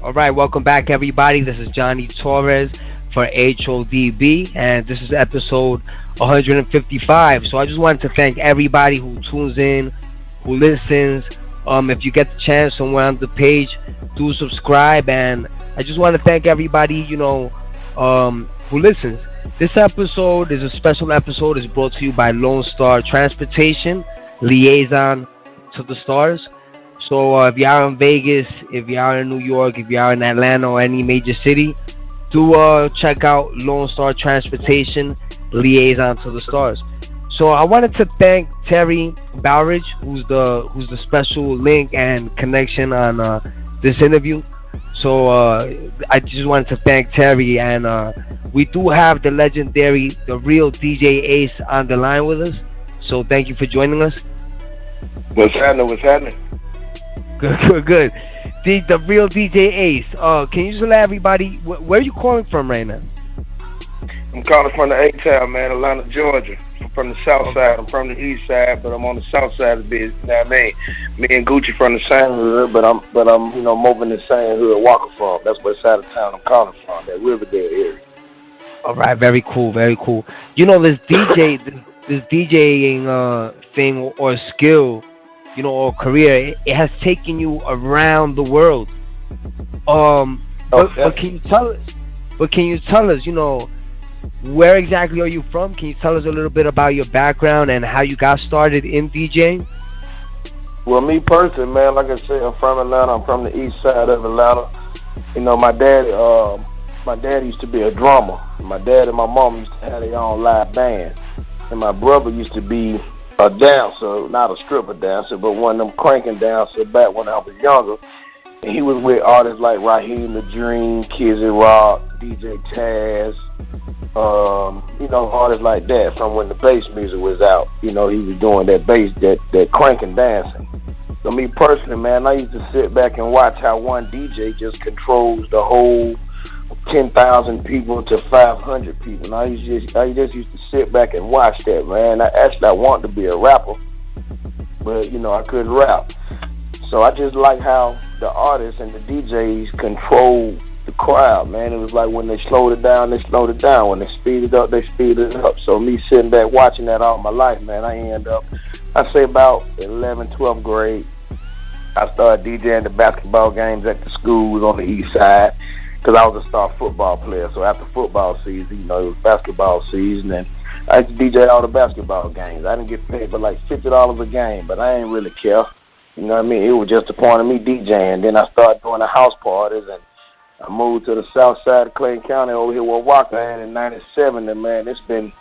All right, welcome back, everybody. This is Johnny Torres for HODB, and this is episode 155. So I just wanted to thank everybody who tunes in, who listens. If you get the chance somewhere on the page, do subscribe, and I just want to thank everybody, who listens. This episode is a special episode. It's brought to you by Lone Star Transportation, liaison to the stars. So if you are in Vegas, if you are in New York, if you are in Atlanta or any major city, do check out Lone Star Transportation, liaison to the stars. So I wanted to thank Terry Bowridge, who's the special link and connection on this interview. So I just wanted to thank Terry, and we do have the legendary, the real DJ Ace on the line with us. So thank you for joining us. What's happening? Good. The real DJ Ace. Can you just let everybody, where are you calling from right now? I'm calling from the A-Town, man, Atlanta, Georgia. I'm from the south side. I'm from the east side, but I'm on the south side of the business. You know what I mean? Me and Gucci from the same hood, but I'm moving the same hood Walker from. That's what side of town I'm calling from, that Riverdale area. All right, very cool. You know, this DJing thing or skill, or career, it has taken you around the world. But can you tell us, where exactly are you from? Can you tell us a little bit about your background and how you got started in DJing? Well, me personally, man, like I said, I'm from Atlanta. I'm from the east side of Atlanta. My dad used to be a drummer. My dad and my mom used to have their own live band. And my brother used to be a dancer, not a stripper dancer, but one of them cranking dancers back when I was younger. And he was with artists like Raheem the Dream, Kizzy Rock, DJ Taz, artists like that from when the bass music was out. He was doing that bass, that cranking dancing. So me personally, man, I used to sit back and watch how one DJ just controls the whole 10,000 people to 500 people. And I just used to sit back and watch that, man. I wanted to be a rapper, but I couldn't rap. So I just like how the artists and the DJs control the crowd, man. It was like when they slowed it down, they slowed it down. When they speed it up, they speed it up. So me sitting back watching that all my life, man, I end up, I say about 11th, 12th grade, I started DJing the basketball games at the schools on the east side, because I was a star football player. So after football season, it was basketball season, and I used to DJ all the basketball games. I didn't get paid but like $50 a game, but I ain't really care. You know what I mean? It was just the point of me DJing. Then I started doing the house parties, and I moved to the south side of Clayton County over here where Walker had in '97, and man, it's been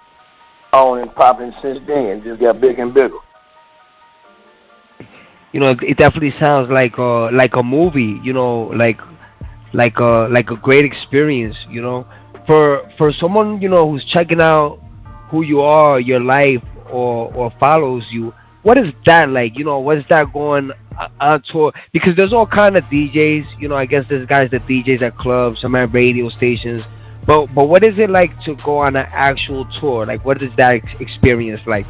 on and popping since then. It just got bigger and bigger. It definitely sounds like a movie. Like a great experience. For someone who's checking out who you are, your life, or follows you. What is that like? What is that going on tour? Because there's all kind of DJs. I guess there's guys that DJs at clubs, some at radio stations. But what is it like to go on an actual tour? Like, what is that experience like?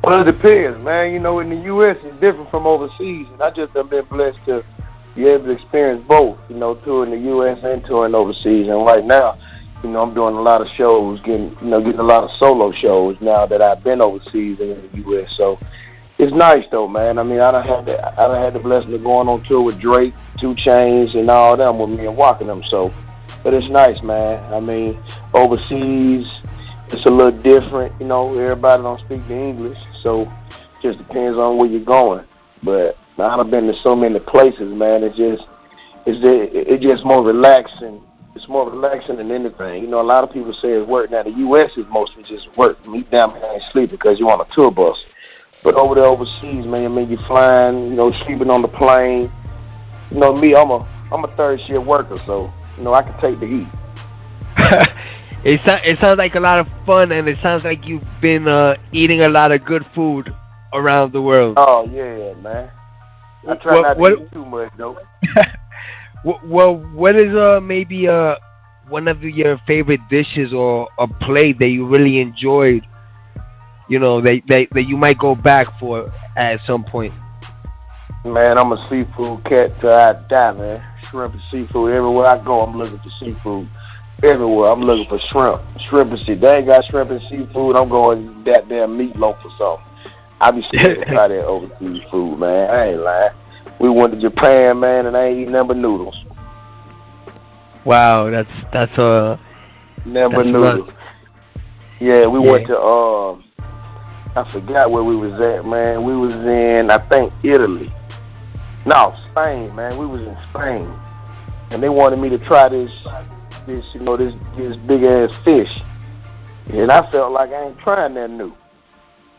Well, it depends, man. In the U.S. it's different from overseas, and I just have been blessed to be able to experience both. Touring the U.S. and touring overseas. And right now, I'm doing a lot of shows, getting a lot of solo shows now that I've been overseas and in the U.S. So it's nice though, man. I mean, I done had the blessing of going on tour with Drake, 2 Chainz, and all them with me and walking them. So, but it's nice, man. I mean, overseas it's a little different. Everybody don't speak the English, so it just depends on where you're going. But I've been to so many places, man. It's just more relaxing. It's more relaxing than anything. A lot of people say it's work. Now, the U.S. is mostly just work. Me down here ain't sleep because you're on a tour bus. But over there overseas, man, you're flying, sleeping on the plane. Me, I'm a third shift worker, so, I can take the heat. It sounds like a lot of fun, and it sounds like you've been eating a lot of good food around the world. Oh, yeah, man. I try not to eat too much, though. Well, what is maybe one of your favorite dishes or a plate that you really enjoyed? That you might go back for at some point. Man, I'm a seafood cat till I die, man. Shrimp and seafood. Everywhere I go, I'm looking for seafood. Everywhere, I'm looking for shrimp. Shrimp and seafood. They ain't got shrimp and seafood. I'm going that damn meatloaf or something. I be scared to try that overseas food, man. I ain't lying. We went to Japan, man, and I ain't eating nothing but noodles. Wow, that's Nothing but noodles. Yeah, we went to I forgot where we was at, man. We was in, I think, Italy. No, Spain, man. We was in Spain, and they wanted me to try this big ass fish, and I felt like I ain't trying that new.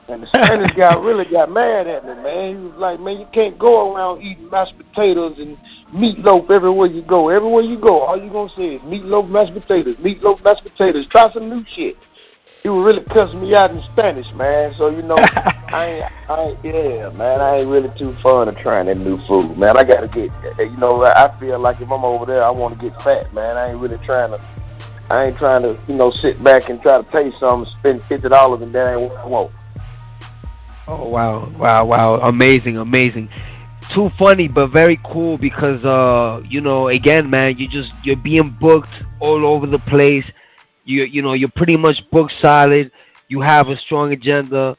And the Spanish guy really got mad at me, man. He was like, man, you can't go around eating mashed potatoes and meatloaf everywhere you go. Everywhere you go, all you gonna say is meatloaf, mashed potatoes, meatloaf, mashed potatoes. Try some new shit. He was really cussing me out in Spanish, man. So, you know, I ain't really too fond of trying that new food, man. I gotta get, you know, I feel like if I'm over there, I want to get fat, man. I ain't trying to, you know, sit back and try to taste something, spend $50, and that ain't what I want. Oh, wow. Amazing. Too funny, but very cool because, you know, again, man, you're being booked all over the place. You're pretty much book solid. You have a strong agenda.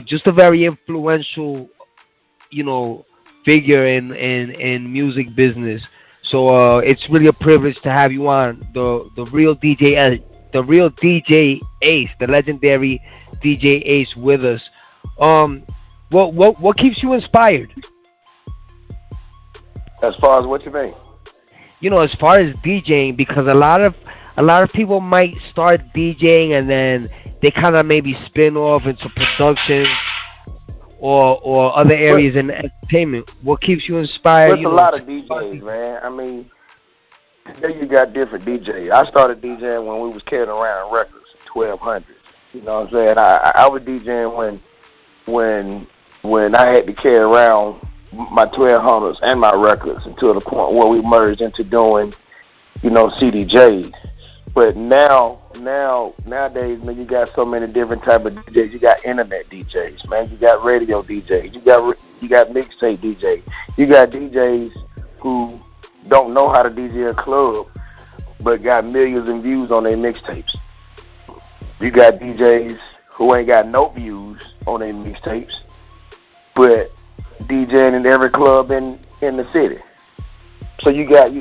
Just a very influential, you know, figure in music business. So it's really a privilege to have you on the real DJ, Ace, the legendary DJ Ace, with us. What keeps you inspired? As far as what you mean? You know, as far as DJing, because a lot of people might start DJing and then they kind of maybe spin off into production or other areas in entertainment. What keeps you inspired? There's a lot of DJs, man. I mean, today you got different DJs. I started DJing when we was carrying around records, 1200s. You know what I'm saying? I was DJing when I had to carry around my 1200s and my records until the point where we merged into doing, you know, CDJs. But nowadays, man, you got so many different type of DJs. You got internet DJs, man. You got radio DJs. You got mixtape DJs. You got DJs who don't know how to DJ a club, but got millions of views on their mixtapes. You got DJs who ain't got no views on their mixtapes, but DJing in every club in the city. So you got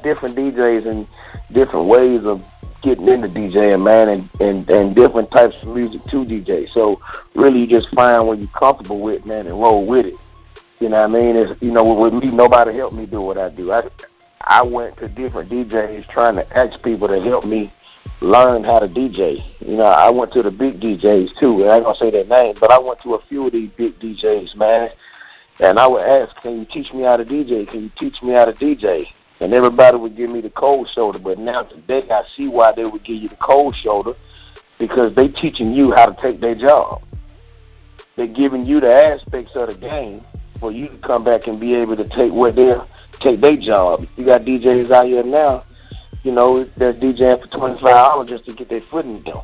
different DJs and different ways of getting into DJing, man, and different types of music to DJ. So really you just find what you're comfortable with, man, and roll with it. You know what I mean? It's, you know, with me, nobody helped me do what I do. I went to different DJs trying to ask people to help me learn how to DJ. You know, I went to the big DJs too, and I ain't gonna say their name, but I went to a few of these big DJs, man, and I would ask, can you teach me how to DJ? Can you teach me how to DJ? And everybody would give me the cold shoulder, but now today I see why they would give you the cold shoulder, because they teaching you how to take their job. They're giving you the aspects of the game for you to come back and be able to take their job. You got DJs out here now, you know, they're DJing for $25 just to get their foot in the door.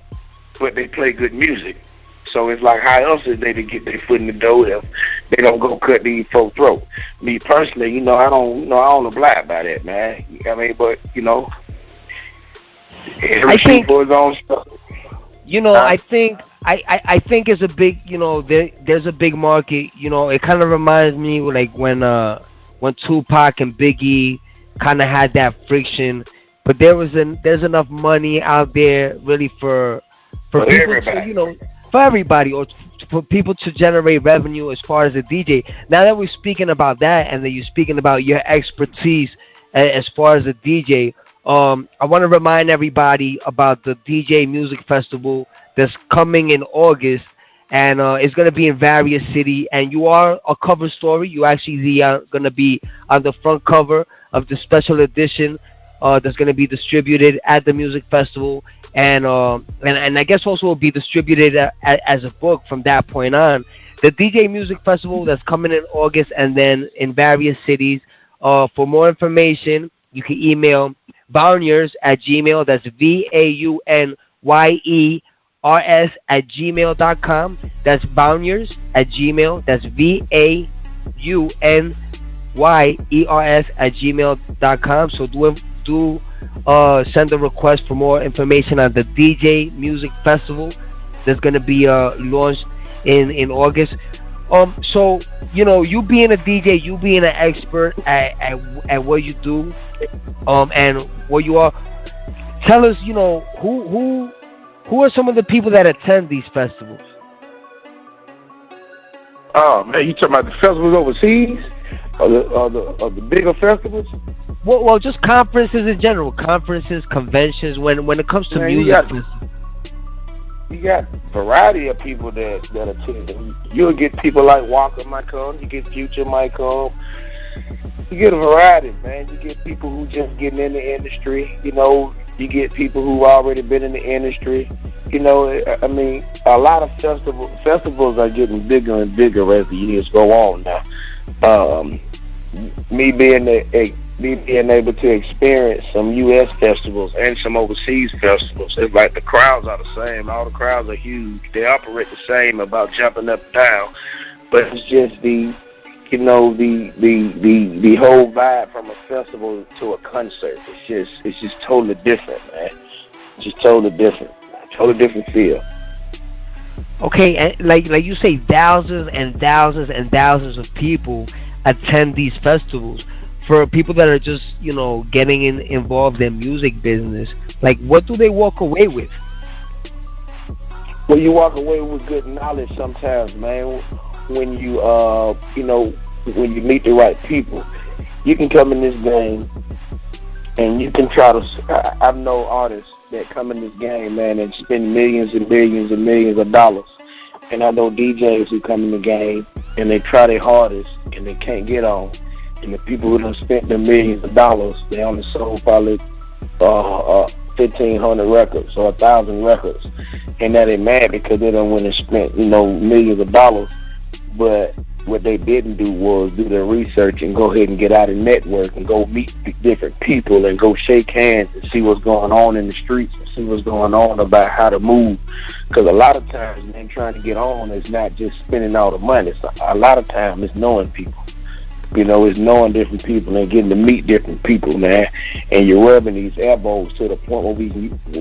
But they play good music. So it's like, how else is they to get their foot in the door if they don't go cut these folks' throat? Me personally, you know, I don't oblige by that, man. I mean, but you know, every sheep for his own stuff. You know, I think it's a big, you know, there's a big market. You know, it kind of reminds me like when Tupac and Biggie kind of had that friction, but there's enough money out there really for people everybody. to, you know, for everybody, or for people to generate revenue as far as a DJ. Now that we're speaking about that, and that you're speaking about your expertise as far as a DJ, I want to remind everybody about the DJ Music Festival that's coming in August, and it's going to be in various cities, and you are a cover story. You actually are going to be on the front cover of the special edition that's going to be distributed at the music festival, and I guess also will be distributed as a book from that point on. The DJ Music Festival that's coming in August, and then in various cities. For more information, you can email Baunyers@gmail. That's VAUNYERS@gmail.com. That's Baunyers@gmail. That's VAUNYERS JUNYERS@gmail.com. So do send a request for more information on the DJ Music Festival that's gonna be launched in August. So you being a DJ, you being an expert at what you do, and what you are. Tell us, who are some of the people that attend these festivals? Oh man, you talking about the festivals overseas, or the bigger festivals? Well, just conferences in general, conferences, conventions. When it comes to music festivals. You got variety of people that attend. You'll get people like Walker might come. You get Future might come. You get a variety, man. You get people who just getting in the industry. You get people who already been in the industry. I mean, a lot of festivals are getting bigger and bigger as the years go on now. Me being able to experience some U.S. festivals and some overseas festivals, it's like the crowds are the same. All the crowds are huge. They operate the same about jumping up and down, but it's just the whole vibe from a festival to a concert. It's just totally different, man. It's just totally different feel. Okay, and like you say, thousands and thousands and thousands of people attend these festivals. For people that are just getting involved in music business, like, what do they walk away with? Well, you walk away with good knowledge sometimes, man. When you when you meet the right people, you can come in this game and you can try to. I know artists that come in this game, man, and spend millions and millions and millions of dollars. And I know DJs who come in the game and they try their hardest and they can't get on. And the people who done spent the millions of dollars, they only sold probably 1,500 records or 1,000 records. And now they mad because they done went and spent, millions of dollars. But what they didn't do was do their research and go ahead and get out and network and go meet different people and go shake hands and see what's going on in the streets and see what's going on about how to move. Because a lot of times, man, trying to get on is not just spending all the money. So a lot of times it's knowing people. It's knowing different people and getting to meet different people, man. And you're rubbing these elbows to the point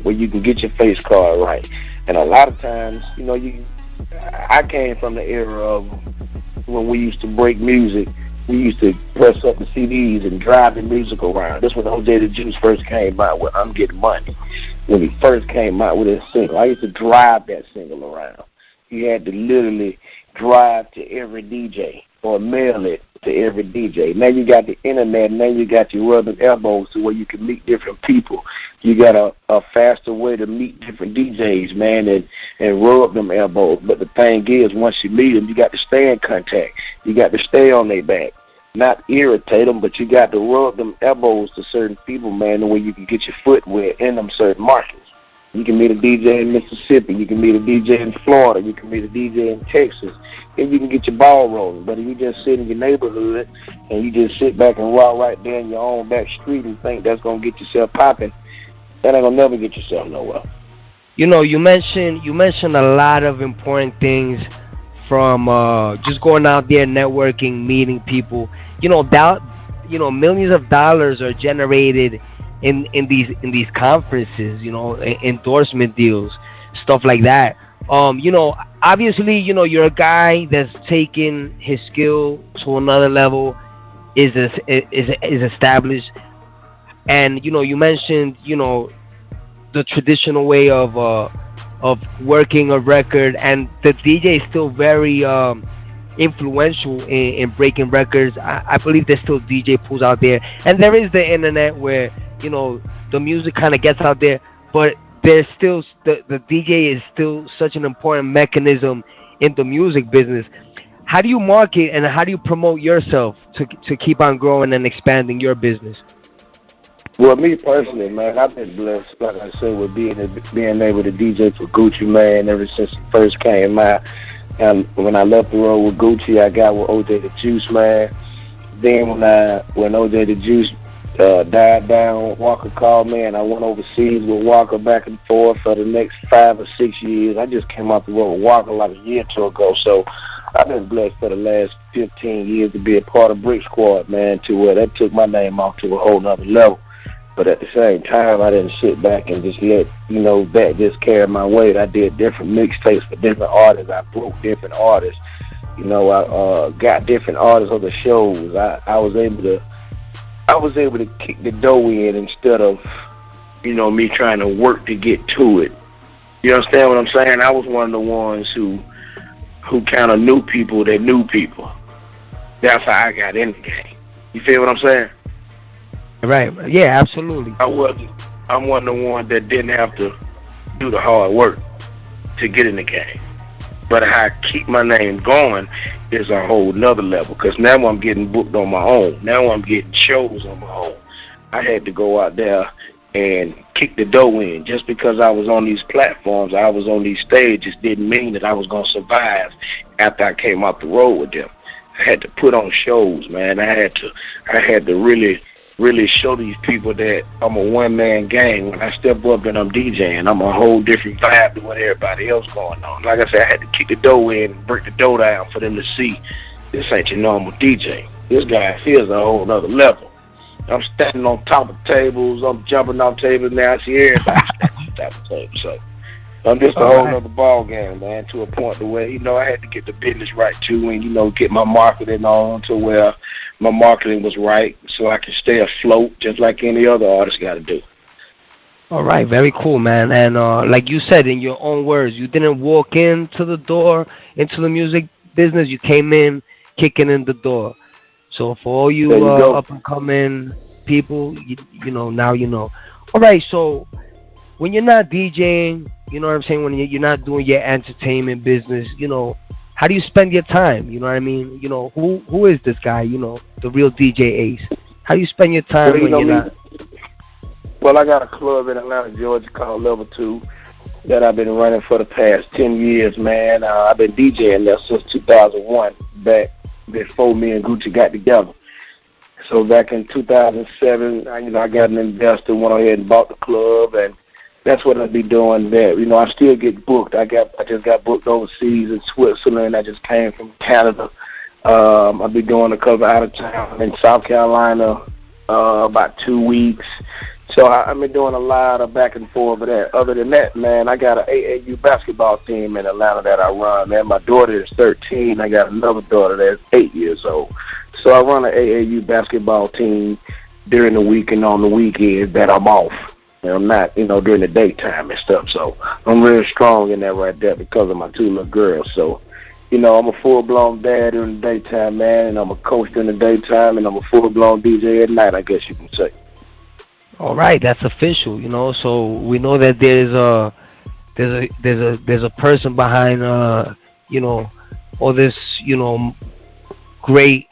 where you can get your face card right. And a lot of times, I came from the era of when we used to break music. We used to press up the CDs and drive the music around. This was when OJ the Juice first came out with I'm Getting Money. When he first came out with his single, I used to drive that single around. You had to literally drive to every DJ or mail it to every DJ. Now you got the internet. Now you got your rubbing elbows to where you can meet different people. You got a faster way to meet different DJs, man, and rub them elbows. But the thing is, once you meet them, you got to stay in contact. You got to stay on their back. Not irritate them, but you got to rub them elbows to certain people, man, the way you can get your foot wet in them certain markets. You can meet a DJ in Mississippi. You can meet a DJ in Florida. You can meet a DJ in Texas. And you can get your ball rolling. But if you just sit in your neighborhood and you just sit back and rock right there in your own back street and think that's going to get yourself popping, that ain't going to never get yourself nowhere. You mentioned a lot of important things, from just going out there, networking, meeting people. Millions of dollars are generated in these conferences, endorsement deals, stuff like that. Obviously, you're a guy that's taken his skill to another level, is established, and you mentioned the traditional way of working a record, and the DJ is still very influential in breaking records. I believe there's still DJ pools out there, and there is the internet where the music kind of gets out there, but there's still the DJ is still such an important mechanism in the music business. How do you market and how do you promote yourself to keep on growing and expanding your business? Well, me personally, man, I've been blessed, like I said, with being able to DJ for Gucci, man, ever since it first came out. And when I left the road with Gucci, I got with OJ the Juice, man. Then when OJ the Juice died down. Walker called me, and I went overseas with Walker back and forth for the next 5 or 6 years. I just came out the road with Walker like a year or two ago, so I've been blessed for the last 15 years to be a part of Brick Squad, man, to where that took my name off to a whole nother level. But at the same time, I didn't sit back and just let, that just carry my weight. I did different mixtapes for different artists. I broke different artists. I got different artists on the shows. I was able to kick the dough in instead of, me trying to work to get to it. You understand what I'm saying? I was one of the ones who kind of knew people that knew people. That's how I got in the game. You feel what I'm saying? Right. Yeah, absolutely. I'm one of the ones that didn't have to do the hard work to get in the game. But how I keep my name going is a whole nother level, because now I'm getting booked on my own. Now I'm getting shows on my own. I had to go out there and kick the dough in. Just because I was on these platforms, I was on these stages, didn't mean that I was going to survive after I came out the road with them. I had to put on shows, man. I had to really show these people that I'm a one-man gang. When I step up and I'm DJing, I'm a whole different vibe to what everybody else going on. Like I said, I had to kick the dough in and break the dough down for them to see this ain't your normal DJ. This guy feels a whole other level. I'm standing on top of tables. I'm jumping off tables now. I see everybody standing on top of tables. So I'm just a whole other ball game, man, to a point to where, I had to get the business right, too, and, get my marketing on to where my marketing was right so I could stay afloat just like any other artist got to do. All right, very cool, man. And like you said, in your own words, you didn't walk into the door, into the music business. You came in kicking in the door. So for all you up-and-coming people, now you know. All right, so when you're not DJing, you know what I'm saying, when you're not doing your entertainment business, how do you spend your time? You know what I mean? Who is this guy, the real DJ Ace? How do you spend your time when you're not? Well, I got a club in Atlanta, Georgia called Level 2 that I've been running for the past 10 years, man. I've been DJing there since 2001, back before me and Gucci got together. So back in 2007, I got an investor, went ahead and bought the club, and that's what I'll be doing there. I still get booked. I just got booked overseas in Switzerland. I just came from Canada. I'll be doing a cover out of town in South Carolina about 2 weeks. So I've been doing a lot of back and forth with that. Other than that, man, I got an AAU basketball team in Atlanta that I run, man. My daughter is 13. I got another daughter that's 8 years old. So I run an AAU basketball team during the week and on the weekends that I'm off. And I'm not, during the daytime and stuff. So I'm real strong in that right there because of my 2 little girls. So, I'm a full-blown dad during the daytime, man, and I'm a coach during the daytime, and I'm a full-blown DJ at night, I guess you can say. All right, that's official, So we know that there's a person behind, all this, great,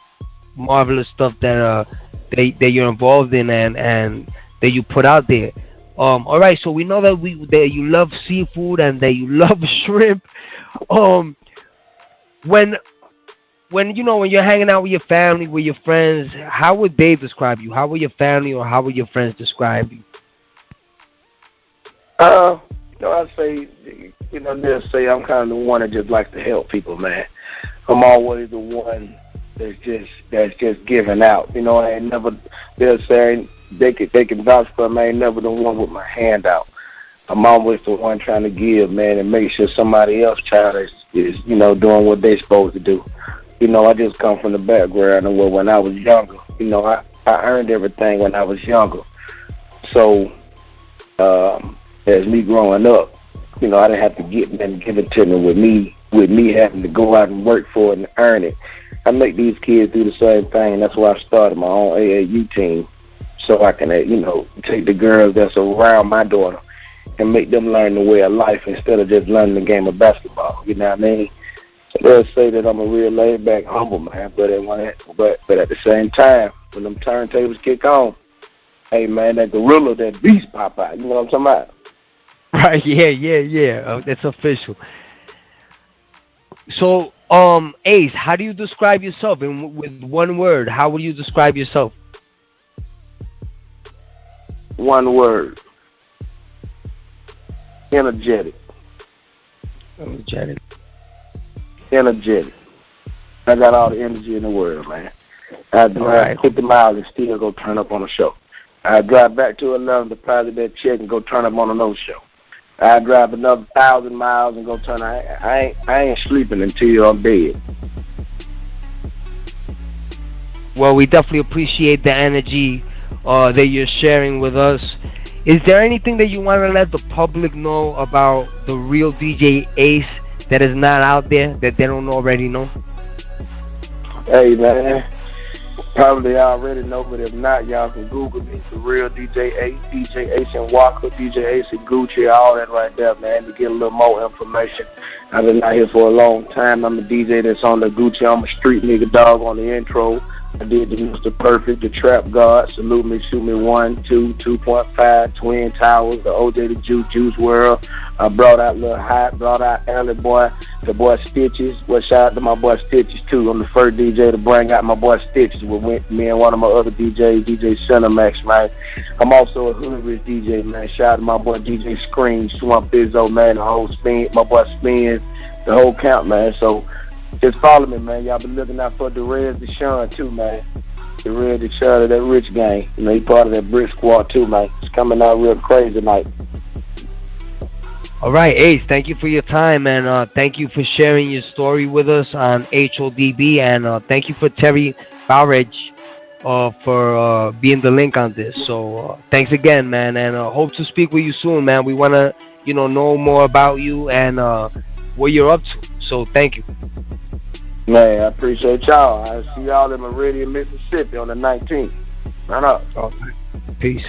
marvelous stuff that that you're involved in and that you put out there. All right, so we know that you love seafood and that you love shrimp. When you're hanging out with your family, with your friends, how would they describe you? How would your family or how would your friends describe you? I'd say, they'll say I'm kind of the one that just likes to help people, man. I'm always the one that's just giving out. I ain't never. They'll say they can vouch for me. I ain't never the one with my hand out. I'm always the one trying to give, man, and make sure somebody else child is doing what they're supposed to do. I just come from the background of where when I was younger, I earned everything when I was younger. So, as me growing up, I didn't have to get nothing given to me with me having to go out and work for it and earn it. I make these kids do the same thing. That's why I started my own AAU team, so I can, take the girls that's around my daughter and make them learn the way of life instead of just learning the game of basketball. You know what I mean? So they'll say that I'm a real laid-back, humble man, but at the same time, when them turntables kick on, hey, man, that gorilla, that beast pop out. You know what I'm talking about? Right, yeah. That's official. So, Ace, how do you describe yourself? With one word, how would you describe yourself? One word. Energetic. Energetic. Energetic. I got all the energy in the world, man. I drive 50 miles and still go turn up on a show. I drive back to 11, deposit that check and go turn up on another show. I drive another 1,000 miles and go turn. I ain't sleeping until I'm dead. Well, we definitely appreciate the energy that you're sharing with us. Is there anything that you want to let the public know about the real DJ Ace that is not out there, that they don't already know? Hey, man. Probably already know, but if not, y'all can Google me. The real DJ Ace, DJ Ace and Walker, DJ Ace and Gucci, all that right there, man, to get a little more information. I've been out here for a long time. I'm a DJ that's on the Gucci. I'm a street nigga dog on the intro. I did the Mr. Perfect, the Trap God, Salute Me, Shoot Me 1, 2, 2.5, Twin Towers, the OJ the Juice WRLD. I brought out Lil Hot, brought out Alley Boy, the boy Stitches. Well, shout out to my boy Stitches too. I'm the first DJ to bring out my boy Stitches with me and one of my other DJs, DJ Cinemax, man. I'm also a Hood Rich DJ, man. Shout out to my boy DJ Scream, Swamp Bizzo, man, the whole Spin, my boy Spins, the whole count, man. So just follow me, man. Y'all been looking out for Torres Deshaun too, man. Torres Deshaun of that Rich gang. You know, he part of that Brick Squad too, man. It's coming out real crazy tonight. All right, Ace, thank you for your time, and thank you for sharing your story with us on HODB, and thank you for Terry Barrage for being the link on this. So thanks again, man, and hope to speak with you soon, man. We want to, know more about you and what you're up to. So thank you. Man, I appreciate y'all. I see y'all in Meridian, Mississippi on the 19th. Run up. Okay. Peace.